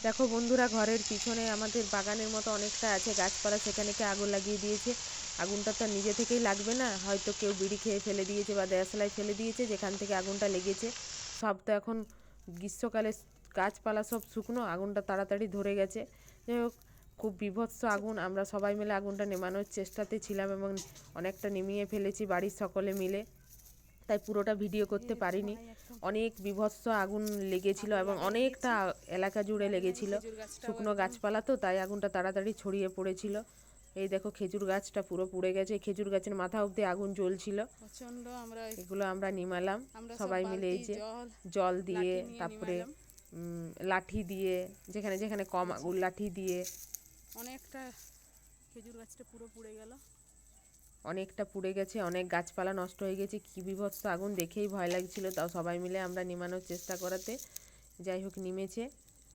দেখো বন্ধুরা, ঘরের পিছনে আমাদের বাগানের মতো অনেকটা আছে গাছপালা, সেখানে কি আগুন লাগিয়ে দিয়েছে। আগুনটা তো নিজে থেকেই লাগবে না, হয়তো কেউ বিড়ি খেয়ে ফেলে দিয়েছে বা দেয়াশলাই ফেলে দিয়েছে, যেখান থেকে আগুনটা লেগেছে। সব তো এখন গ্রীষ্মকালে গাছপালা সব শুকনো, আগুনটা তাড়াতাড়ি ধরে গেছে। যাই হোক, খুব বীভৎস আগুন। আমরা সবাই মিলে আগুনটা নেভানোর চেষ্টাতে ছিলাম এবং অনেকটা নিমিয়ে ফেলেছি বাড়ির সকলে মিলে, তাই পুরোটা ভিডিও করতে পারিনি। অনেক বীভৎস আগুন লেগেছিল এবং অনেকটা এলাকা জুড়ে লেগেছিল। শুকনো গাছপালা তো, তাই আগুনটা তাড়াতাড়ি ছড়িয়ে পড়েছিল। এই দেখো, খেজুর গাছটা পুরো পুড়ে গেছে, খেজুর গাছের মাথা অবধি আগুন জ্বলছিল। প্রচন্ড এগুলো আমরা নিমালাম সবাই মিলে, এই যে জল দিয়ে, তারপরে লাঠি দিয়ে, যেখানে যেখানে কম আগুন লাঠি দিয়ে। অনেকটা খেজুর গাছটা পুরো পুড়ে গেল, অনেকটা পুড়ে গেছে, অনেক গাছপালা নষ্ট হয়ে গেছে। কী বীভৎস আগুন, দেখেই ভয় লাগছিল, তাও সবাই মিলে আমরা নিমানোর চেষ্টা করাতে যাই হোক নিমেছে।